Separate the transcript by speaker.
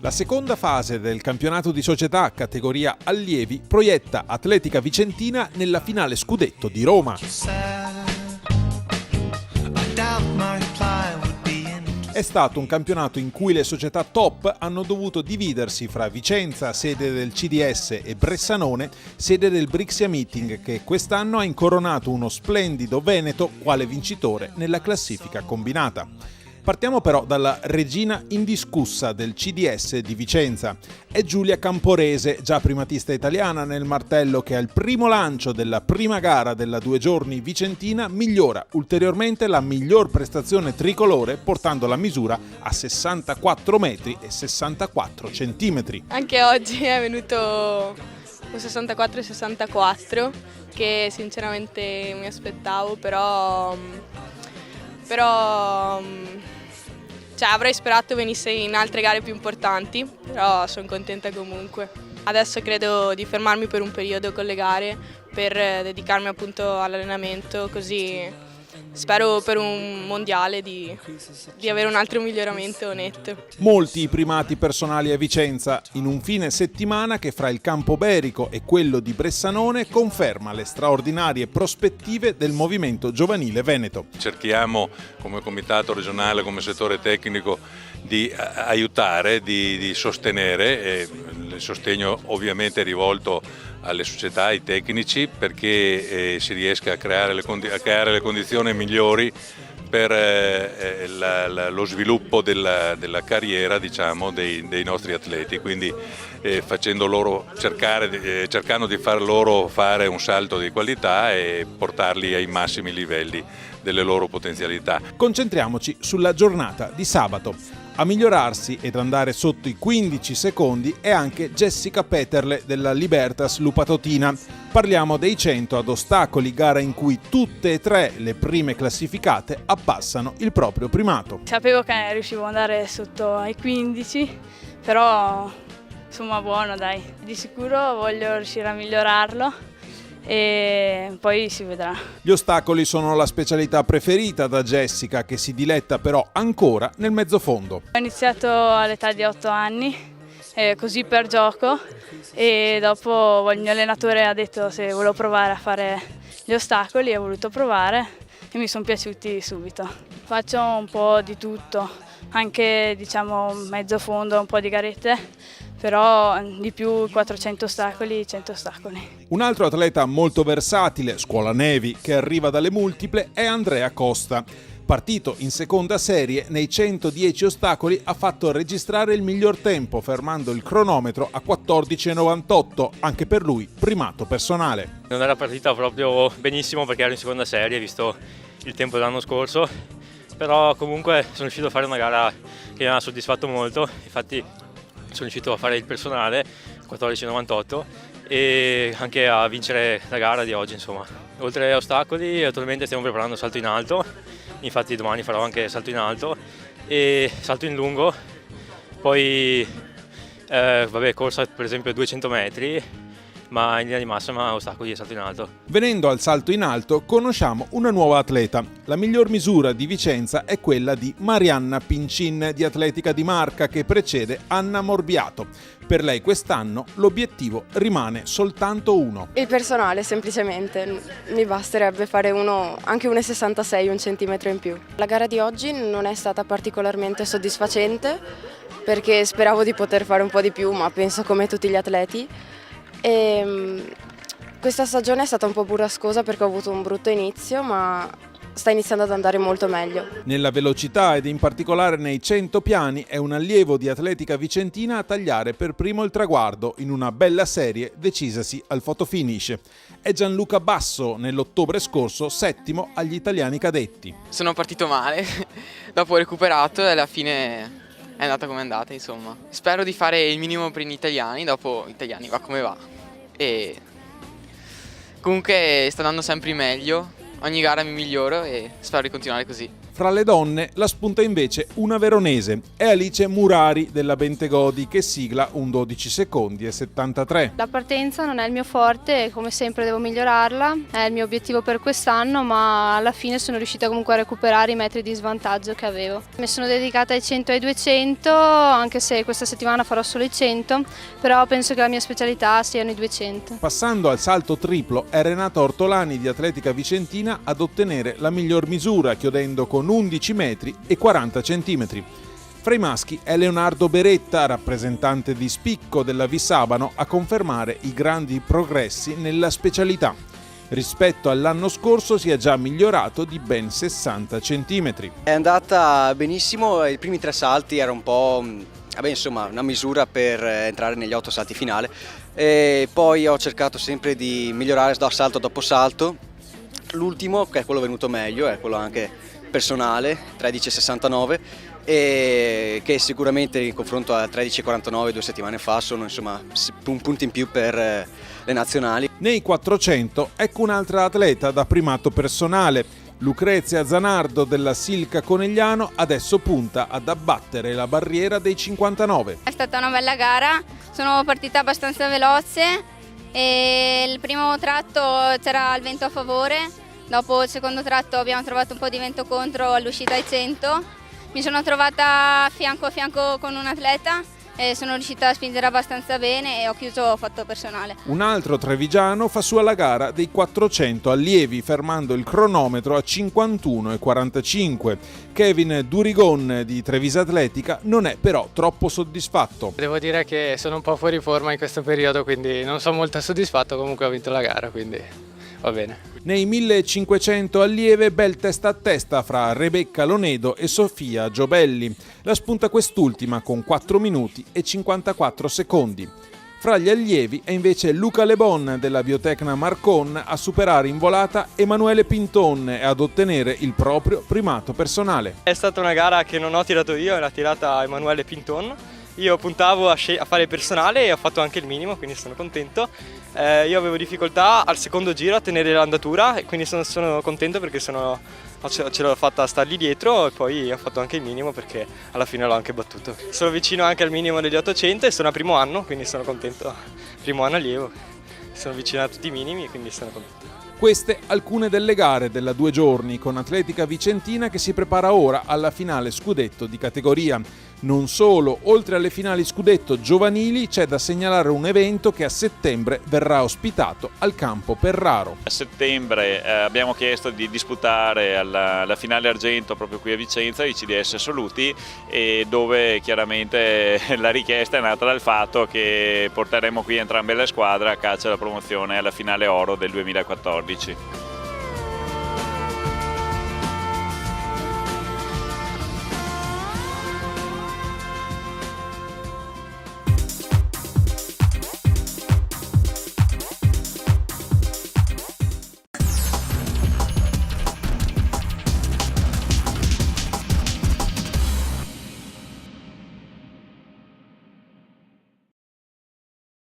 Speaker 1: La seconda fase del campionato di società categoria allievi proietta Atletica Vicentina nella finale scudetto di Roma. È stato un campionato in cui le società top hanno dovuto dividersi fra Vicenza, sede del CDS, e Bressanone, sede del Brixia Meeting, che quest'anno ha incoronato uno splendido Veneto quale vincitore nella classifica combinata. Partiamo però dalla regina indiscussa del CDS di Vicenza. È Giulia Camporese, già primatista italiana nel martello, che al primo lancio della prima gara della 2 giorni vicentina migliora ulteriormente la miglior prestazione tricolore, portando la misura a 64 metri e 64 centimetri.
Speaker 2: Anche oggi è venuto un 64,64 che sinceramente mi aspettavo, però avrei sperato venisse in altre gare più importanti, però sono contenta comunque. Adesso credo di fermarmi per un periodo con le gare per dedicarmi appunto all'allenamento, così spero per un mondiale di avere un altro miglioramento netto.
Speaker 1: Molti i primati personali a Vicenza, in un fine settimana che fra il campo Berico e quello di Bressanone conferma le straordinarie prospettive del movimento giovanile veneto.
Speaker 3: Cerchiamo come comitato regionale, come settore tecnico, di aiutare, di sostenere, e il sostegno ovviamente è rivolto alle società, ai tecnici, perché si riesca a creare le condizioni migliori per lo sviluppo della carriera, diciamo, dei nostri atleti, quindi cercando di far loro fare un salto di qualità e portarli ai massimi livelli delle loro potenzialità.
Speaker 1: Concentriamoci sulla giornata di sabato. A migliorarsi ed andare sotto i 15 secondi è anche Jessica Peterle della Libertas Lupatotina. Parliamo dei 100 ad ostacoli, gara in cui tutte e tre le prime classificate abbassano il proprio primato.
Speaker 4: Sapevo che riuscivo ad andare sotto ai 15, però insomma buono dai. Di sicuro voglio riuscire a migliorarlo e poi si vedrà.
Speaker 1: Gli ostacoli sono la specialità preferita da Jessica, che si diletta però ancora nel mezzofondo.
Speaker 4: Ho iniziato all'età di 8 anni, così per gioco, e dopo il mio allenatore ha detto se volevo provare a fare gli ostacoli, ho voluto provare e mi sono piaciuti subito. Faccio un po' di tutto, anche diciamo mezzo fondo, un po' di garette, però di più 400 ostacoli, 100 ostacoli.
Speaker 1: Un altro atleta molto versatile, scuola Nevi, che arriva dalle multiple, è Andrea Costa. Partito in seconda serie, nei 110 ostacoli ha fatto registrare il miglior tempo, fermando il cronometro a 14,98, anche per lui primato personale.
Speaker 5: Non era partita proprio benissimo perché ero in seconda serie, visto il tempo dell'anno scorso, però comunque sono riuscito a fare una gara che mi ha soddisfatto molto, infatti sono riuscito a fare il personale 14,98 e anche a vincere la gara di oggi, insomma. Oltre agli ostacoli, attualmente stiamo preparando salto in alto, infatti domani farò anche salto in alto e salto in lungo, poi corsa per esempio 200 metri, ma in linea di massima ostacoli e salto in alto.
Speaker 1: Venendo al salto in alto, conosciamo una nuova atleta. La miglior misura di Vicenza è quella di Marianna Pincin di Atletica di Marca, che precede Anna Morbiato. Per lei quest'anno l'obiettivo rimane soltanto uno.
Speaker 2: Il personale semplicemente, mi basterebbe fare anche 1,66, un centimetro in più. La gara di oggi non è stata particolarmente soddisfacente perché speravo di poter fare un po' di più, ma penso come tutti gli atleti. Questa stagione è stata un po' burrascosa perché ho avuto un brutto inizio, ma sta iniziando ad andare molto meglio.
Speaker 1: Nella velocità ed in particolare nei 100 piani è un allievo di Atletica Vicentina a tagliare per primo il traguardo in una bella serie decisasi al fotofinish. È Gianluca Basso, nell'ottobre scorso settimo agli italiani cadetti.
Speaker 6: Sono partito male, dopo ho recuperato e alla fine è andata come è andata, insomma. Spero di fare il minimo per gli italiani, dopo italiani va come va. E comunque sta andando sempre meglio, ogni gara mi miglioro e spero di continuare così.
Speaker 1: Fra le donne la spunta invece una veronese, è Alice Murari della Bentegodi che sigla un 12 secondi e 73.
Speaker 7: La partenza non è il mio forte e come sempre devo migliorarla, è il mio obiettivo per quest'anno, ma alla fine sono riuscita comunque a recuperare i metri di svantaggio che avevo. Mi sono dedicata ai 100 e ai 200, anche se questa settimana farò solo i 100, però penso che la mia specialità siano i 200.
Speaker 1: Passando al salto triplo è Renata Ortolani di Atletica Vicentina ad ottenere la miglior misura, chiudendo con 11 metri e 40 centimetri. Fra i maschi è Leonardo Beretta, rappresentante di spicco della Vissabano, a confermare i grandi progressi nella specialità. Rispetto all'anno scorso si è già migliorato di ben 60 centimetri.
Speaker 8: È andata benissimo, i primi 3 salti era un po' una misura per entrare negli 8 salti finale, e poi ho cercato sempre di migliorare da salto dopo salto. L'ultimo, che è quello venuto meglio, è quello anche personale, 13,69, e che sicuramente in confronto a 13,49 2 settimane fa sono un punto in più per le nazionali.
Speaker 1: Nei 400 ecco un'altra atleta da primato personale. Lucrezia Zanardo della Silca Conegliano adesso punta ad abbattere la barriera dei 59.
Speaker 9: È stata una bella gara, sono partita abbastanza veloce e il primo tratto c'era il vento a favore. Dopo il secondo tratto abbiamo trovato un po' di vento contro all'uscita ai 100. Mi sono trovata fianco a fianco con un atleta e sono riuscita a spingere abbastanza bene e ho chiuso fatto personale.
Speaker 1: Un altro trevigiano fa su alla gara dei 400 allievi fermando il cronometro a 51,45. Kevin Durigon di Treviso Atletica non è però troppo soddisfatto.
Speaker 10: Devo dire che sono un po' fuori forma in questo periodo, quindi non sono molto soddisfatto, comunque ho vinto la gara, quindi va bene.
Speaker 1: Nei 1500 allieve bel testa a testa fra Rebecca Lonedo e Sofia Giobelli. La spunta quest'ultima con 4 minuti e 54 secondi. Fra gli allievi è invece Luca Lebon della Biotecna Marcon a superare in volata Emanuele Pinton e ad ottenere il proprio primato personale.
Speaker 10: È stata una gara che non ho tirato io, l'ha tirata Emanuele Pinton. Io puntavo a fare il personale e ho fatto anche il minimo, quindi sono contento. Io avevo difficoltà al secondo giro a tenere l'andatura e quindi sono contento perché ce l'ho fatta stargli dietro e poi ho fatto anche il minimo perché alla fine l'ho anche battuto. Sono vicino anche al minimo degli 800 e sono a primo anno, quindi sono contento. Primo anno allievo, sono vicino a tutti i minimi e quindi sono contento.
Speaker 1: Queste alcune delle gare della 2 giorni con Atletica Vicentina che si prepara ora alla finale scudetto di categoria. Non solo, oltre alle finali scudetto giovanili c'è da segnalare un evento che a settembre verrà ospitato al campo Perraro.
Speaker 11: A settembre abbiamo chiesto di disputare la finale argento proprio qui a Vicenza, i CDS assoluti, e dove chiaramente la richiesta è nata dal fatto che porteremo qui entrambe le squadre a calcio alla promozione alla finale oro del 2014.